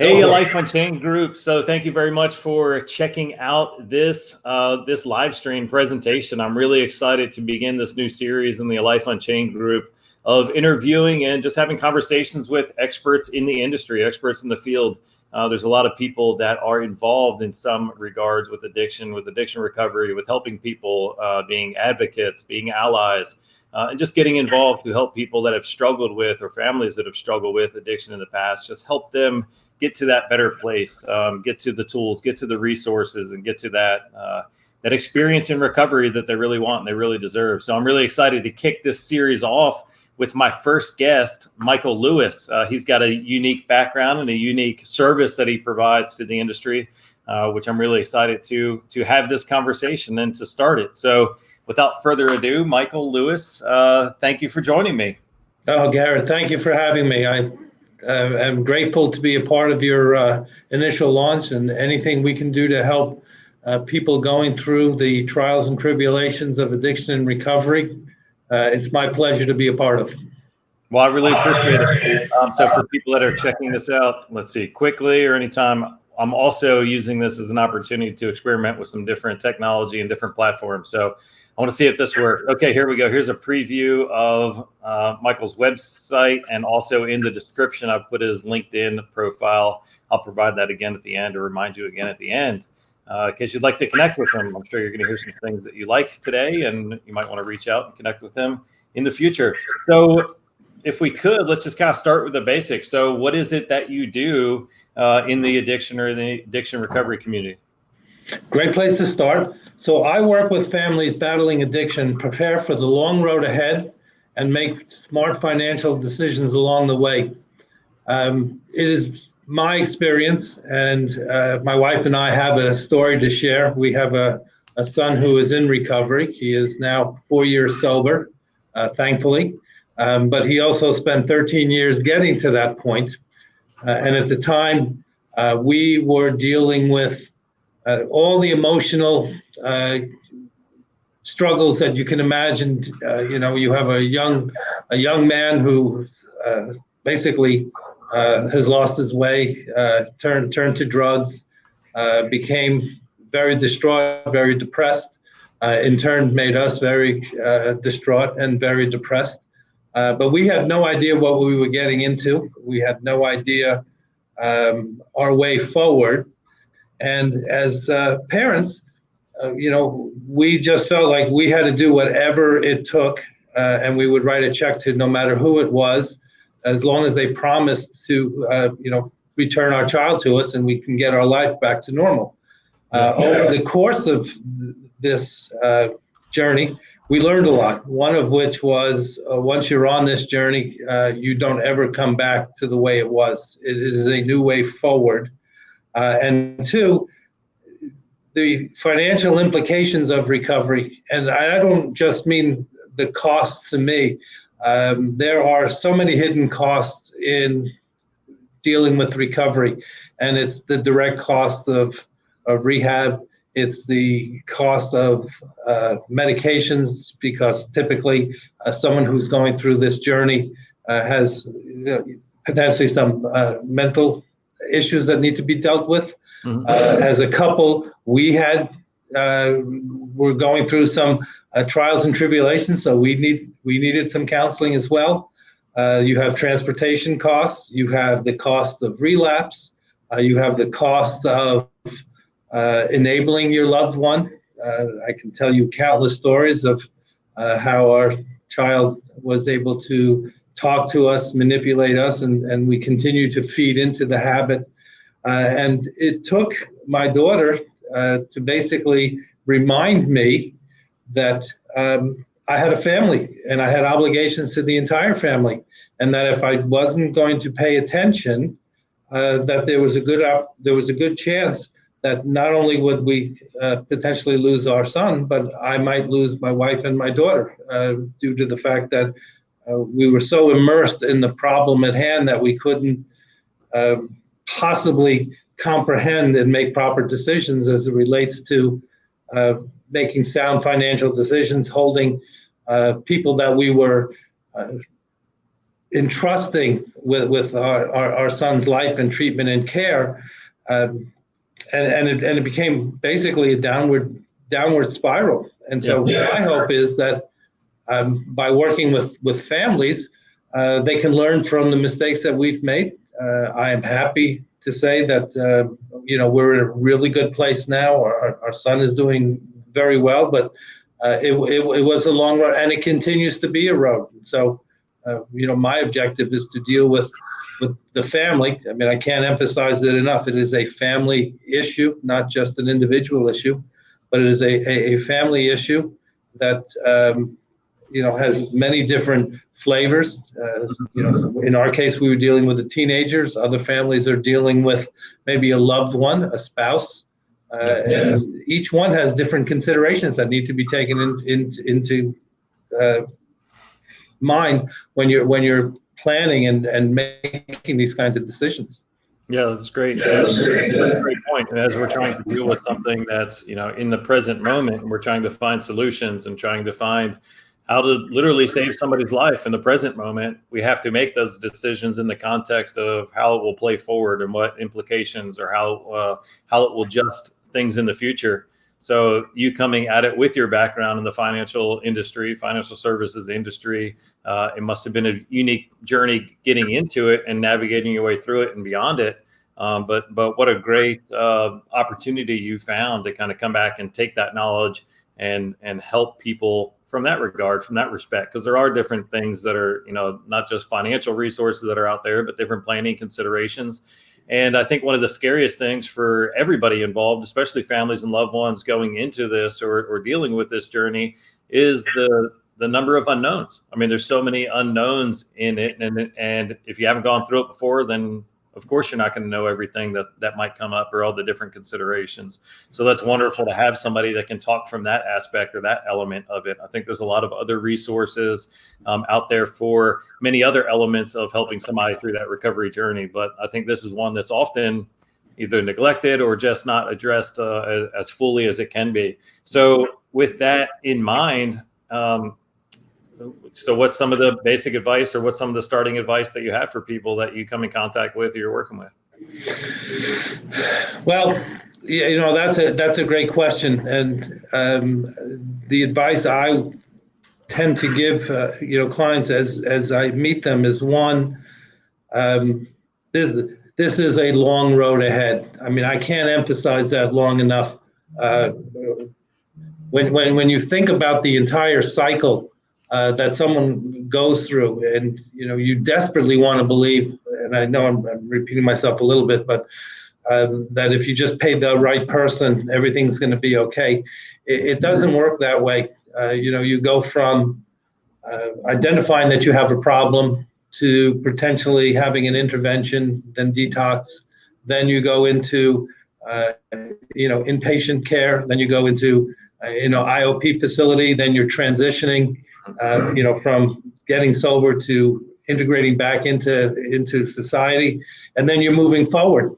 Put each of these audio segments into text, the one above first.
Hey, A Life Unchained group. So thank you very much for checking out this live stream presentation. I'm really excited to begin this new series in the A Life Unchained group of interviewing and just having conversations with experts in the industry, experts in the field. There's a lot of people that are involved in some regards with addiction recovery, with helping people, being advocates, being allies, and just getting involved to help people that have struggled with, or families that have struggled with addiction in the past, just help them get to that better place, get to the tools, get to the resources, and get to that experience in recovery that they really want and they really deserve. So I'm really excited to kick this series off with my first guest, Michael Lewis. He's got a unique background and a unique service that he provides to the industry, which I'm really excited to have this conversation and to start it. So without further ado, Michael Lewis, thank you for joining me. Oh, Garret, thank you for having me. I'm grateful to be a part of your initial launch, and anything we can do to help people going through the trials and tribulations of addiction and recovery, it's my pleasure to be a part of. Well, I really appreciate it. So for people that are checking this out, let's see, quickly or anytime, I'm also using this as an opportunity to experiment with some different technology and different platforms. So I want to see if this works. Okay, here we go. Here's a preview of Michael's website, and also in the description, I've put his LinkedIn profile. I'll provide that again at the end, or remind you again at the end, in case you'd like to connect with him. I'm sure you're going to hear some things that you like today, and you might want to reach out and connect with him in the future. So if we could, let's just kind of start with the basics. So what is it that you do in the addiction or the addiction recovery community? Great place to start. So I work with families battling addiction, prepare for the long road ahead, and make smart financial decisions along the way. It is my experience, and my wife and I have a story to share. We have a son who is in recovery. He is now 4 years sober, thankfully, but he also spent 13 years getting to that point. And at the time, we were dealing with all the emotional struggles that you can imagine. You have a young man who basically has lost his way, turned to drugs, became very distraught, very depressed. In turn, made us very distraught and very depressed. But we had no idea what we were getting into. We had no idea our way forward. And as parents, we just felt like we had to do whatever it took, and we would write a check to no matter who it was, as long as they promised to, return our child to us and we can get our life back to normal. Over the course of this journey, we learned a lot, one of which was once you're on this journey, you don't ever come back to the way it was. It is a new way forward. And two, the financial implications of recovery. And I don't just mean the costs to me. There are so many hidden costs in dealing with recovery. And it's the direct cost of rehab. It's the cost of medications, because typically someone who's going through this journey has potentially some mental issues that need to be dealt with. Mm-hmm. As a couple, we were going through some trials and tribulations, so we needed some counseling as well. You have transportation costs, you have the cost of relapse, you have the cost of enabling your loved one. I can tell you countless stories of how our child was able to talk to us, manipulate us, and we continue to feed into the habit. And it took my daughter to basically remind me that I had a family and I had obligations to the entire family, and that if I wasn't going to pay attention, that there was a good chance that not only would we potentially lose our son, but I might lose my wife and my daughter due to the fact that we were so immersed in the problem at hand that we couldn't possibly comprehend and make proper decisions as it relates to making sound financial decisions, holding people that we were entrusting with our son's life and treatment and care, and it became basically a downward spiral. And so my hope is that by working with families, they can learn from the mistakes that we've made. I am happy to say that we're in a really good place now. Our son is doing very well, but it was a long road, and it continues to be a road. So, my objective is to deal with the family. I mean, I can't emphasize it enough. It is a family issue, not just an individual issue, but it is a family issue that has many different flavors. In our case, we were dealing with the teenagers. Other families are dealing with maybe a loved one, a spouse. And each one has different considerations that need to be taken into mind when you're planning and making these kinds of decisions. Yeah, that's great. That's a great point. And as we're trying to deal with something that's, in the present moment, and we're trying to find solutions and trying to find how to literally save somebody's life in the present moment, we have to make those decisions in the context of how it will play forward and what implications or how it will adjust things in the future. So you coming at it with your background in the financial industry, financial services industry, it must have been a unique journey getting into it and navigating your way through it and beyond it. But what a great opportunity you found to kind of come back and take that knowledge and help people from that regard, from that respect, because there are different things that are, not just financial resources that are out there, but different planning considerations. And I think one of the scariest things for everybody involved, especially families and loved ones going into this or dealing with this journey, is the number of unknowns. I mean, there's so many unknowns in it. And if you haven't gone through it before, then of course you're not going to know everything that might come up or all the different considerations. So that's wonderful to have somebody that can talk from that aspect or that element of it. I think there's a lot of other resources out there for many other elements of helping somebody through that recovery journey. But I think this is one that's often either neglected or just not addressed as fully as it can be. So with that in mind, so what's some of the basic advice or what's some of the starting advice that you have for people that you come in contact with or you're working with? Well, that's a great question. And the advice I tend to give, clients as I meet them is one, this is a long road ahead. I mean, I can't emphasize that long enough. When you think about the entire cycle that someone goes through, and you desperately want to believe, and I know I'm repeating myself a little bit, but that if you just pay the right person, everything's going to be okay. It doesn't work that way. You go from identifying that you have a problem to potentially having an intervention, then detox, then you go into inpatient care, then you go into IOP facility, then you're transitioning from getting sober to integrating back into society, and then you're moving forward.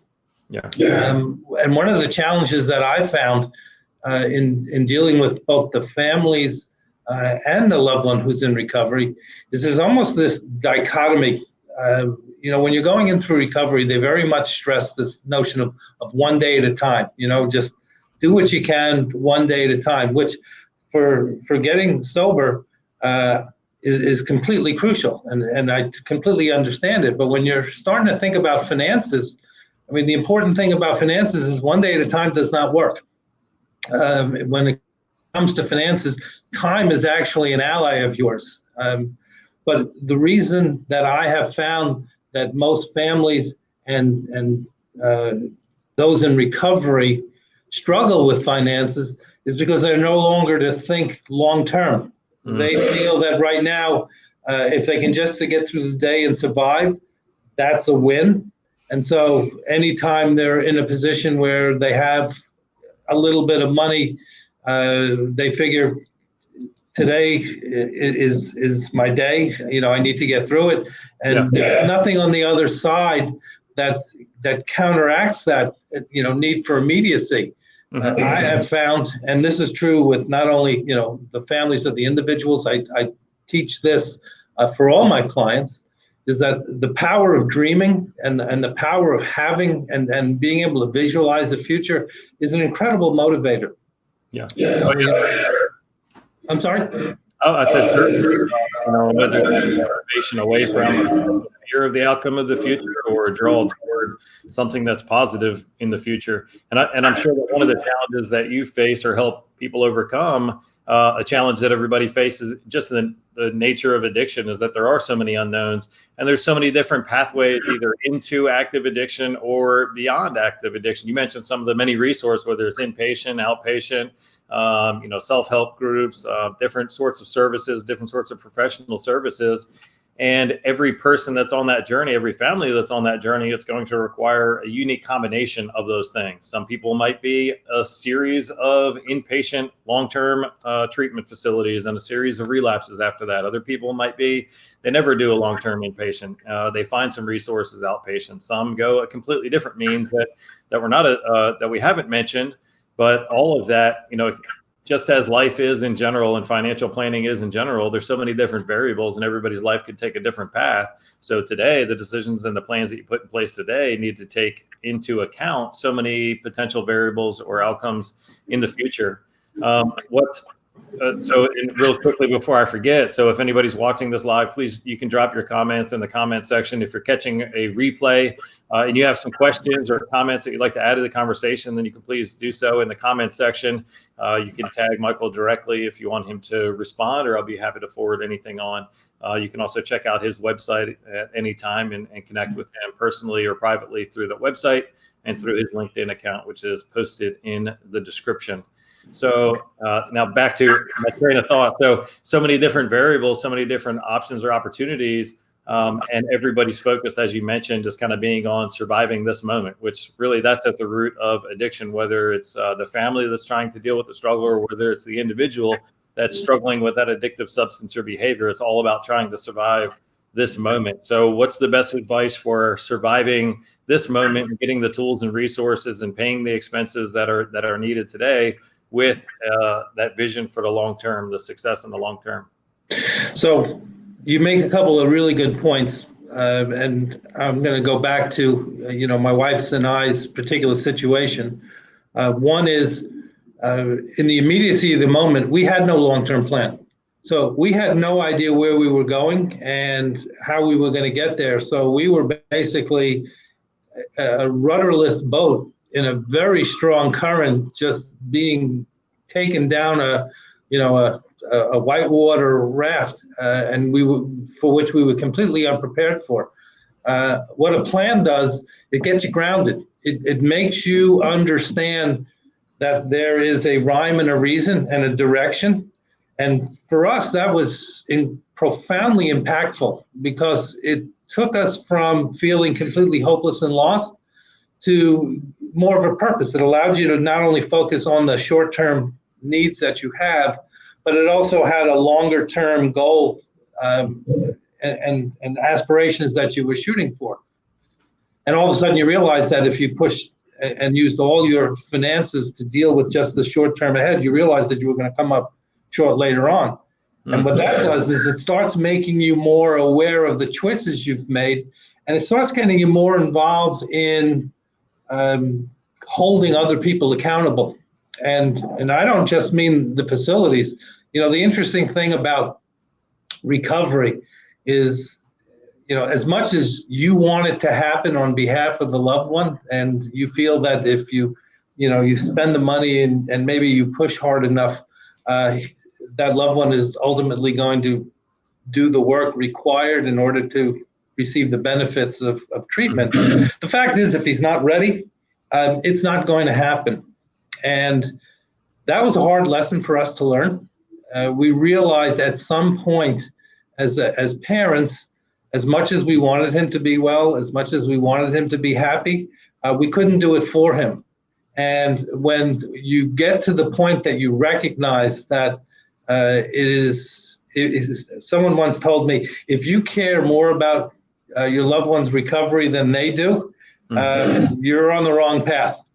And one of the challenges that I found in dealing with both the families and the loved one who's in recovery is there's almost this dichotomy. When you're going in through recovery, they very much stress this notion of one day at a time. Just do what you can one day at a time, which for getting sober is completely crucial, and I completely understand it. But when you're starting to think about finances, I mean, the important thing about finances is one day at a time does not work. When it comes to finances, time is actually an ally of yours. But the reason that I have found that most families and those in recovery struggle with finances is because they're no longer to think long term. Mm-hmm. They feel that right now, if they can just get through the day and survive, that's a win. And so anytime they're in a position where they have a little bit of money, they figure today is my day. I need to get through it. And there's nothing on the other side that counteracts that, need for immediacy. Mm-hmm. I have found, and this is true with not only, the families of the individuals, I teach this for all my clients, is that the power of dreaming and the power of having and being able to visualize the future is an incredible motivator. Yeah. I'm sorry? Oh, I said certainly, whether that's motivation away from the fear of the outcome of the future or a draw toward something that's positive in the future. And I'm sure that one of the challenges that you face or help people overcome, a challenge that everybody faces, just the nature of addiction, is that there are so many unknowns and there's so many different pathways either into active addiction or beyond active addiction. You mentioned some of the many resources, whether it's inpatient, outpatient, self-help groups, different sorts of services, different sorts of professional services. And every person that's on that journey, every family that's on that journey, it's going to require a unique combination of those things. Some people might be a series of inpatient long-term treatment facilities and a series of relapses after that. Other people might be, they never do a long-term inpatient. They find some resources outpatient. Some go a completely different means that that we haven't mentioned. But all of that, just as life is in general and financial planning is in general, there's so many different variables and everybody's life could take a different path. So today, the decisions and the plans that you put in place today need to take into account so many potential variables or outcomes in the future. Real quickly before I forget, so if anybody's watching this live, please, you can drop your comments in the comment section. If you're catching a replay and you have some questions or comments that you'd like to add to the conversation, then you can please do so in the comment section. You can tag Michael directly if you want him to respond, or I'll be happy to forward anything on. You can also check out his website at any time and connect with him personally or privately through the website and through his LinkedIn account, which is posted in the description. So now back to my train of thought. So many different variables, so many different options or opportunities, and everybody's focus, as you mentioned, is kind of being on surviving this moment, which really that's at the root of addiction, whether it's the family that's trying to deal with the struggle or whether it's the individual that's struggling with that addictive substance or behavior. It's all about trying to survive this moment. So what's the best advice for surviving this moment and getting the tools and resources and paying the expenses that are needed today, with that vision for the long term, the success in the long term? So you make a couple of really good points, and I'm going to go back to my wife's and I's particular situation. One is in the immediacy of the moment, we had no long-term plan. So we had no idea where we were going and how we were going to get there. So we were basically a rudderless boat in a very strong current, just being taken down a whitewater raft, for which we were completely unprepared for. What a plan does, it gets you grounded. It makes you understand that there is a rhyme and a reason and a direction. And for us, that was profoundly impactful because it took us from feeling completely hopeless and lost to more of a purpose. It allowed you to not only focus on the short-term needs that you have, but it also had a longer-term goal and aspirations that you were shooting for. And all of a sudden you realize that if you pushed and used all your finances to deal with just the short term ahead, you realize that you were going to come up short later on. Mm-hmm. And what that does is it starts making you more aware of the choices you've made, and it starts getting you more involved in holding other people accountable. And I don't just mean the facilities. The interesting thing about recovery is, as much as you want it to happen on behalf of the loved one, and you feel that if you spend the money and maybe you push hard enough, that loved one is ultimately going to do the work required in order to receive the benefits of treatment. The fact is, if he's not ready, it's not going to happen. And that was a hard lesson for us to learn. We realized at some point as parents, as much as we wanted him to be well, as much as we wanted him to be happy, we couldn't do it for him. And when you get to the point that you recognize that someone once told me, if you care more about your loved one's recovery than they do, you're on the wrong path.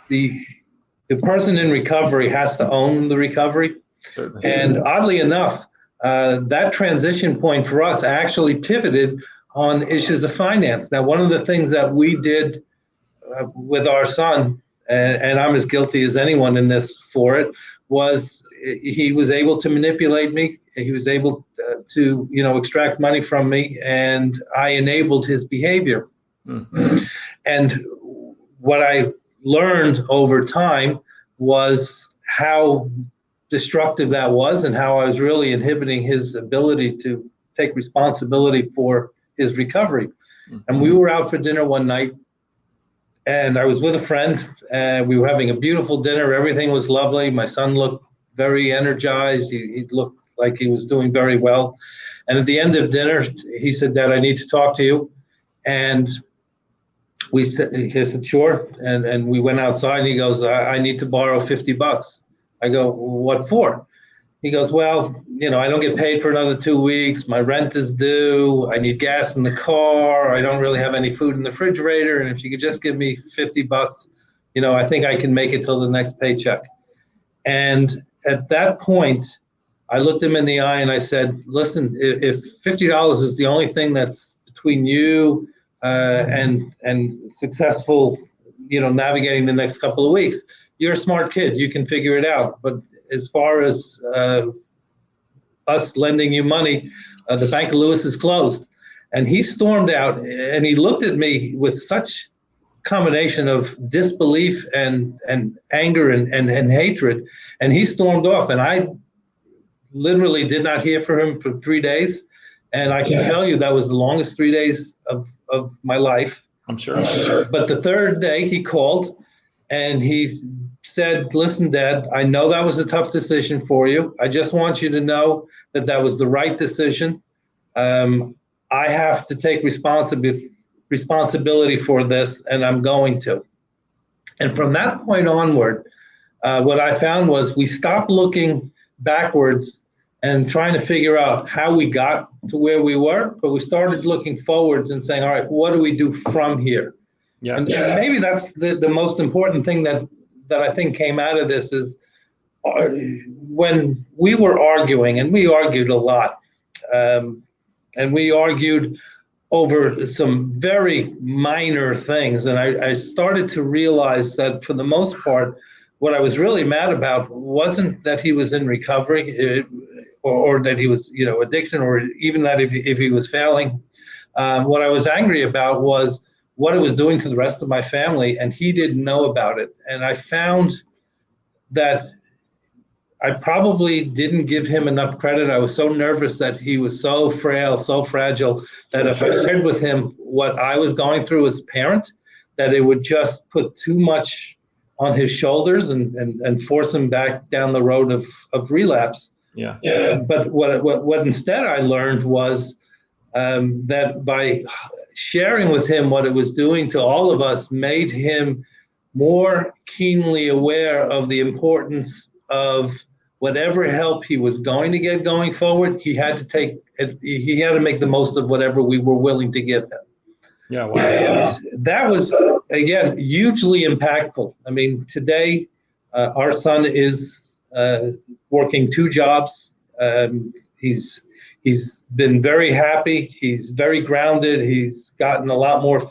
The person in recovery has to own the recovery. Certainly. And oddly enough, that transition point for us actually pivoted on issues of finance. Now, one of the things that we did with our son, and I'm as guilty as anyone in this for it, was he was able to manipulate me. He was able to, extract money from me, and I enabled his behavior. Mm-hmm. And what I learned over time was how destructive that was, and how I was really inhibiting his ability to take responsibility for his recovery. Mm-hmm. And we were out for dinner one night, and I was with a friend, and we were having a beautiful dinner. Everything was lovely. My son looked very energized. He looked like he was doing very well. And at the end of dinner, he said, "Dad, I need to talk to you." And he said, "Sure." And we went outside, and he goes, I need to borrow $50. I go, "What for?" He goes, "Well, I don't get paid for another 2 weeks. My rent is due. I need gas in the car. I don't really have any food in the refrigerator. And if you could just give me $50, I think I can make it till the next paycheck." And at that point, I looked him in the eye and I said, "Listen, if $50 is the only thing that's between you and successful, navigating the next couple of weeks, you're a smart kid. You can figure it out. But as far as us lending you money, the Bank of Lewis is closed." And he stormed out, and he looked at me with such combination of disbelief and anger and hatred, and he stormed off. And I literally did not hear from him for 3 days. And I can tell you that was the longest 3 days of my life. I'm sure. But the third day he called, and he said, "Listen, Dad, I know that was a tough decision for you. I just want you to know that that was the right decision. I have to take responsibility for this, and I'm going to." And from that point onward, what I found was we stopped looking backwards and trying to figure out how we got to where we were, but we started looking forwards and saying, "All right, what do we do from here?" Yeah. And maybe that's the most important thing that I think came out of this is when we were arguing, and we argued a lot, and we argued over some very minor things. And I started to realize that for the most part, what I was really mad about wasn't that he was in recovery or that he was, addiction, or even that if he was failing. What I was angry about was what it was doing to the rest of my family, and he didn't know about it. And I found that I probably didn't give him enough credit. I was so nervous that he was so frail, so fragile, that if I shared with him what I was going through as a parent, that it would just put too much on his shoulders and force him back down the road of relapse. Yeah. But what instead I learned was that by sharing with him what it was doing to all of us made him more keenly aware of the importance of whatever help he was going to get going forward. He had to make the most of whatever we were willing to give him. Yeah, wow. And that was, again, hugely impactful. I mean, today, our son is working 2 jobs. He's been very happy. He's very grounded. He's gotten a lot more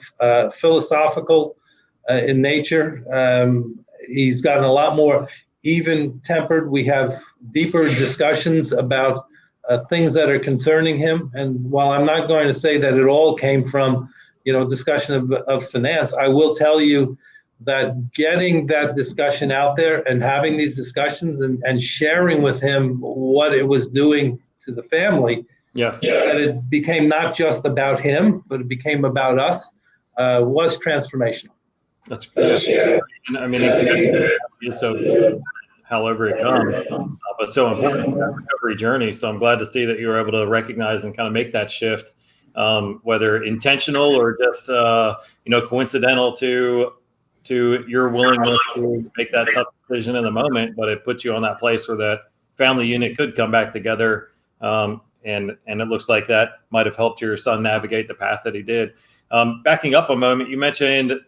philosophical in nature. He's gotten a lot more even-tempered. We have deeper discussions about things that are concerning him. And while I'm not going to say that it all came from, discussion of finance, I will tell you that getting that discussion out there and having these discussions and sharing with him what it was doing to the family, that it became not just about him, but it became about us, was transformational. That's great. Yeah. And I mean, it is so, however it comes, but so important in that recovery journey. So I'm glad to see that you were able to recognize and kind of make that shift, whether intentional or just coincidental to your willingness to make that tough decision in the moment. But it puts you on that place where that family unit could come back together, and it looks like that might have helped your son navigate the path that he did. Backing up a moment, you mentioned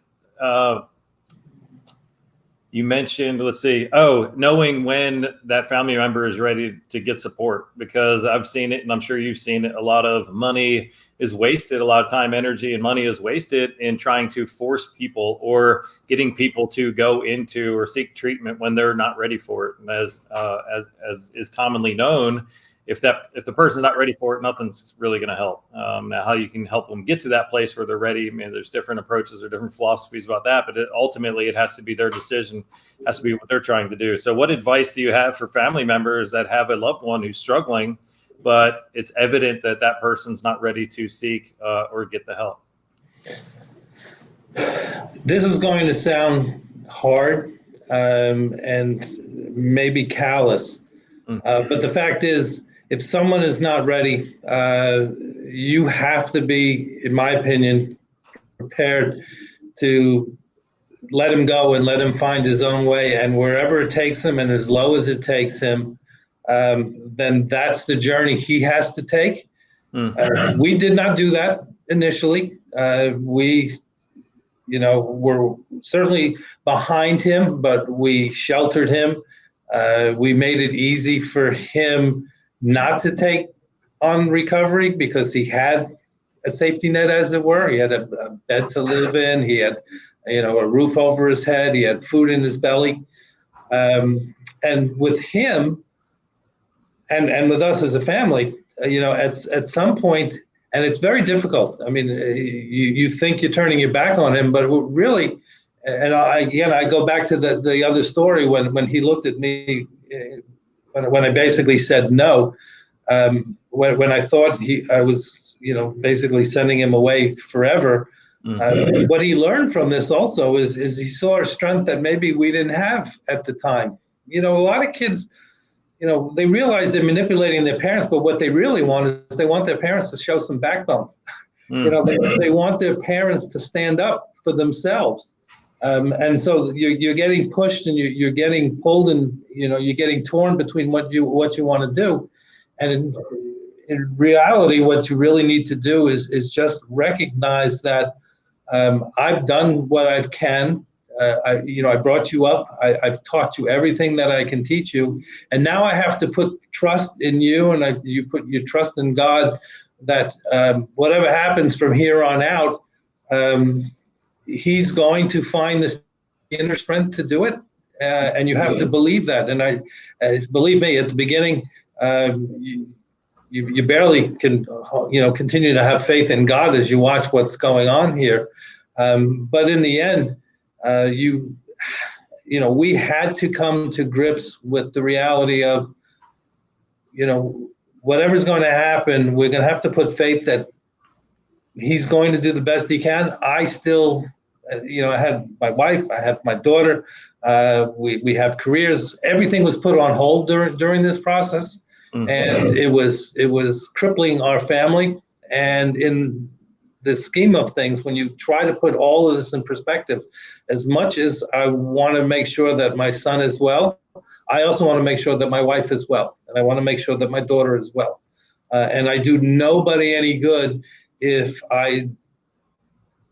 you mentioned, let's see, oh, knowing when that family member is ready to get support, because I've seen it, and I'm sure you've seen it. A lot of money is wasted, a lot of time, energy, and money is wasted in trying to force people or getting people to go into or seek treatment when they're not ready for it. And as is commonly known, if the person's not ready for it, nothing's really going to help. Now, how you can help them get to that place where they're ready, I mean, there's different approaches or different philosophies about that, but ultimately it has to be their decision, has to be what they're trying to do. So what advice do you have for family members that have a loved one who's struggling, but it's evident that that person's not ready to seek or get the help? This is going to sound hard and maybe callous, but the fact is, if someone is not ready, you have to be, in my opinion, prepared to let him go and let him find his own way. And wherever it takes him and as low as it takes him, then that's the journey he has to take. We did not do that initially. We, were certainly behind him, but we sheltered him. We made it easy for him not to take on recovery because he had a safety net, as it were. He had a bed to live in. He had, a roof over his head. He had food in his belly. And with him and with us as a family, at some point, and it's very difficult. I mean, you think you're turning your back on him, but really, and I go back to the other story when he looked at me, when I basically said no, when I thought I was, basically sending him away forever. What he learned from this also is he saw a strength that maybe we didn't have at the time. A lot of kids, they realize they're manipulating their parents, but what they really want is they want their parents to show some backbone. They want their parents to stand up for themselves. And so you're getting pushed and you're getting pulled and, you're getting torn between what you want to do. And in reality, what you really need to do is just recognize that I've done what I can. I brought you up. I've taught you everything that I can teach you. And now I have to put trust in you, and you put your trust in God that whatever happens from here on out, He's going to find this inner strength to do it, and you have to believe that. And believe me, at the beginning, you barely can, continue to have faith in God as you watch what's going on here. But in the end, we had to come to grips with the reality of, whatever's going to happen, we're going to have to put faith that He's going to do the best He can. I still, I had my wife, I have my daughter, we have careers. Everything was put on hold during this process, and it was crippling our family. And in the scheme of things, when you try to put all of this in perspective, as much as I want to make sure that my son is well, I also want to make sure that my wife is well, and I want to make sure that my daughter is well. And I do nobody any good if I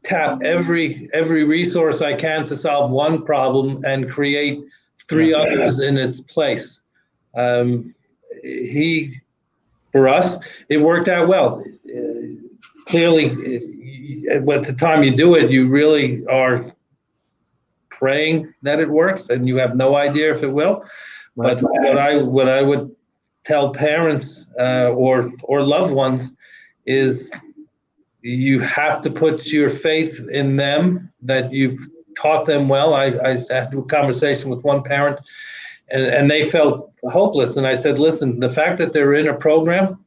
tap every resource I can to solve one problem and create three others in its place. For us, it worked out well. Clearly, at the time you do it, you really are praying that it works, and you have no idea if it will. But what I would tell parents or loved ones is, you have to put your faith in them, that you've taught them well. I had a conversation with one parent, and they felt hopeless. And I said, listen, the fact that they're in a program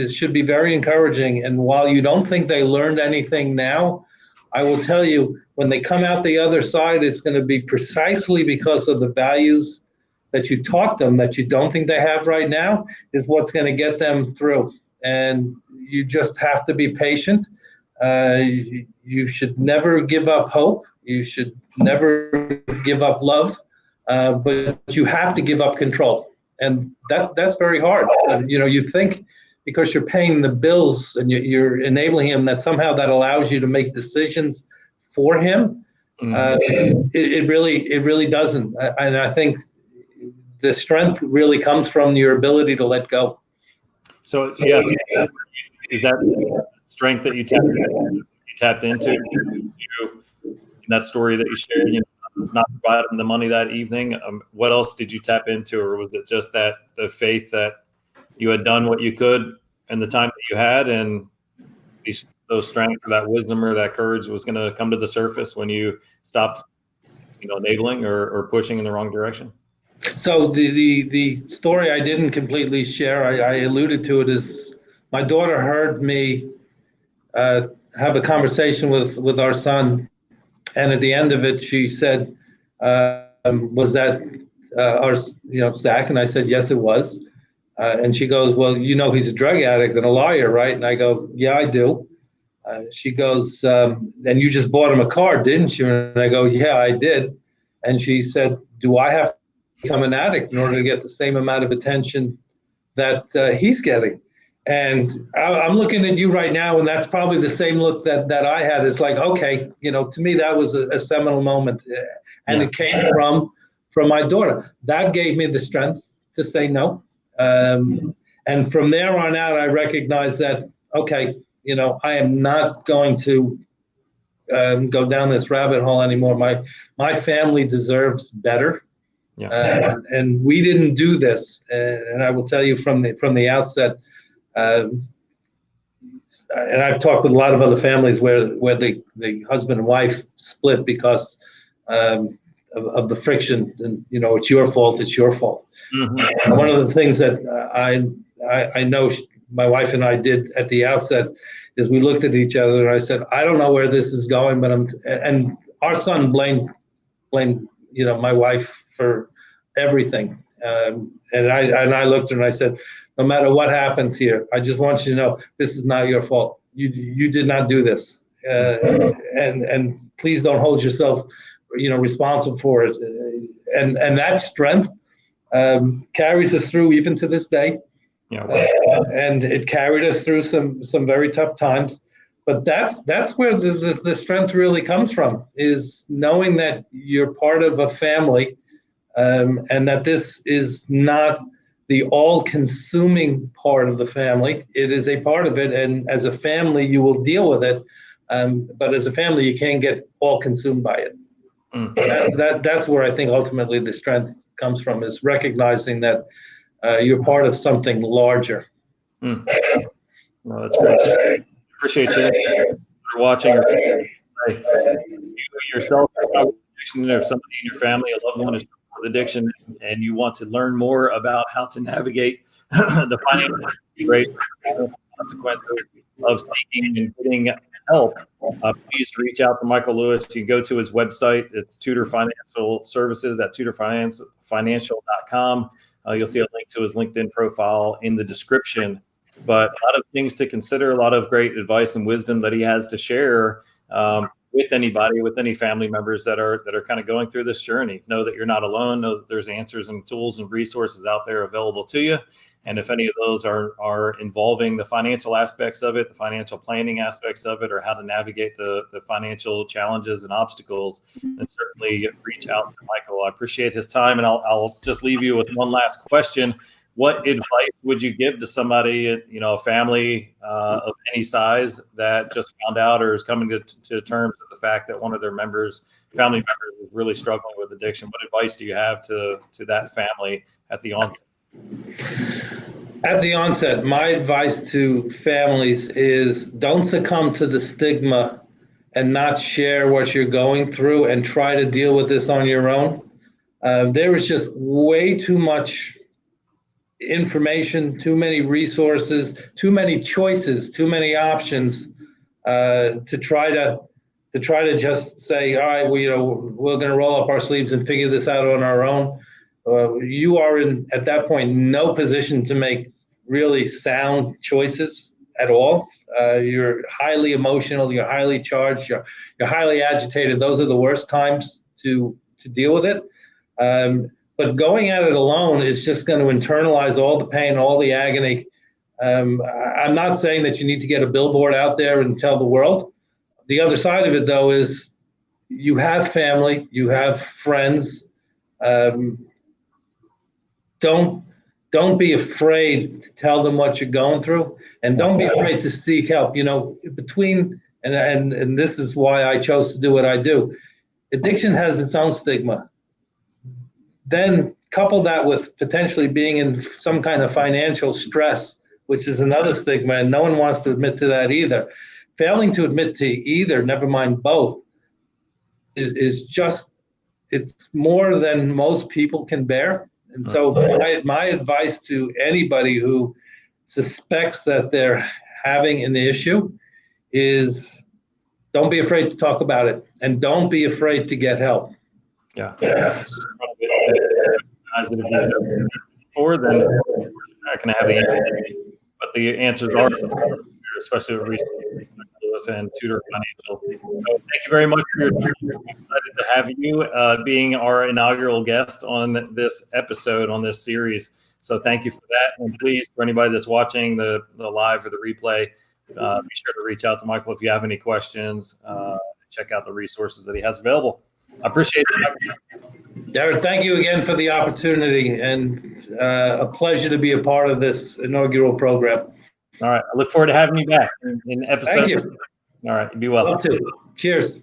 should be very encouraging. And while you don't think they learned anything now, I will tell you, when they come out the other side, it's going to be precisely because of the values that you taught them that you don't think they have right now is what's going to get them through. And you just have to be patient. You should never give up hope. You should never give up love, but you have to give up control. And that's very hard. You think because you're paying the bills and you're enabling him, that somehow that allows you to make decisions for him. It really doesn't. And I think the strength really comes from your ability to let go. So yeah, is that strength that you tapped into in that story that you shared? You know, not providing the money that evening. What else did you tap into, or was it just that the faith that you had done what you could in the time that you had, and those strengths, or that wisdom, or that courage was going to come to the surface when you stopped, enabling or pushing in the wrong direction? So the story I didn't completely share, I alluded to it, is my daughter heard me have a conversation with our son, and at the end of it, she said, "Was that our Zach?" And I said, "Yes, it was." And she goes, "Well, he's a drug addict and a liar, right?" And I go, "Yeah, I do." She goes, "And you just bought him a car, didn't you?" And I go, "Yeah, I did." And she said, "Do I have to become an addict in order to get the same amount of attention that he's getting?" And I'm looking at you right now, and that's probably the same look that I had. It's like, okay, to me that was a seminal moment, and it came from my daughter. That gave me the strength to say no, and from there on out, I recognized that, okay, I am not going to go down this rabbit hole anymore. My family deserves better. Yeah. And we didn't do this, and I will tell you from the outset. And I've talked with a lot of other families where the husband and wife split because of the friction, and it's your fault. It's your fault. Mm-hmm. And one of the things that I know my wife and I did at the outset is we looked at each other and I said, I don't know where this is going, but and our son blamed my wife for everything. And I looked at her and I said, no matter what happens here, I just want you to know this is not your fault. You did not do this, and please don't hold yourself, responsible for it. And that strength carries us through even to this day. Yeah, and it carried us through some very tough times. But that's where the strength really comes from, is knowing that you're part of a family, and that this is not the all-consuming part of the family. It is a part of it, and as a family, you will deal with it. But as a family, you can't get all consumed by it. Mm-hmm. That's where I think ultimately the strength comes from, is recognizing that you're part of something larger. Mm. No, that's great. Appreciate you for watching. You yourself, if somebody in your family, a loved one, is with addiction, and you want to learn more about how to navigate the financial consequences of seeking and getting help, please reach out to Michael Lewis. You can go to his website. It's Tutor Financial Services at tutorfinancial.com. You'll see a link to his LinkedIn profile in the description. But a lot of things to consider, a lot of great advice and wisdom that he has to share with anybody, with any family members that are kind of going through this journey. Know that you're not alone. Know that there's answers and tools and resources out there available to you. And if any of those are involving the financial aspects of it, the financial planning aspects of it, or how to navigate the financial challenges and obstacles, then certainly reach out to Michael. I appreciate his time, and I'll just leave you with one last question. What advice would you give to somebody, a family of any size that just found out or is coming to terms with the fact that one of their family members is really struggling with addiction? What advice do you have to that family at the onset? At the onset, my advice to families is don't succumb to the stigma and not share what you're going through and try to deal with this on your own. There is just way too much information, too many resources, too many choices, too many options to try to just say, all right, we're going to roll up our sleeves and figure this out on our own. You are at that point, no position to make really sound choices at all. You're highly emotional, you're highly charged, you're highly agitated. Those are the worst times to deal with it. But going at it alone is just going to internalize all the pain, all the agony. I'm not saying that you need to get a billboard out there and tell the world. The other side of it, though, is you have family, you have friends. Don't be afraid to tell them what you're going through, and don't be afraid to seek help. And this is why I chose to do what I do. Addiction has its own stigma. Then couple that with potentially being in some kind of financial stress, which is another stigma, and no one wants to admit to that either. Failing to admit to either, never mind both, is just, it's more than most people can bear. And so my advice to anybody who suspects that they're having an issue is, don't be afraid to talk about it, and don't be afraid to get help. Yeah. Before, then not going to have the answer, but the answers are, especially with resources and Tutor Financial. So thank you very much for your time. I'm excited to have you being our inaugural guest on this episode, on this series. So thank you for that. And please, for anybody that's watching the live or the replay, be sure to reach out to Michael if you have any questions. Check out the resources that he has available. I appreciate it. Garret, thank you again for the opportunity, and a pleasure to be a part of this inaugural program. All right. I look forward to having you back in episode. Thank you. All right. Be well. Love to. Cheers.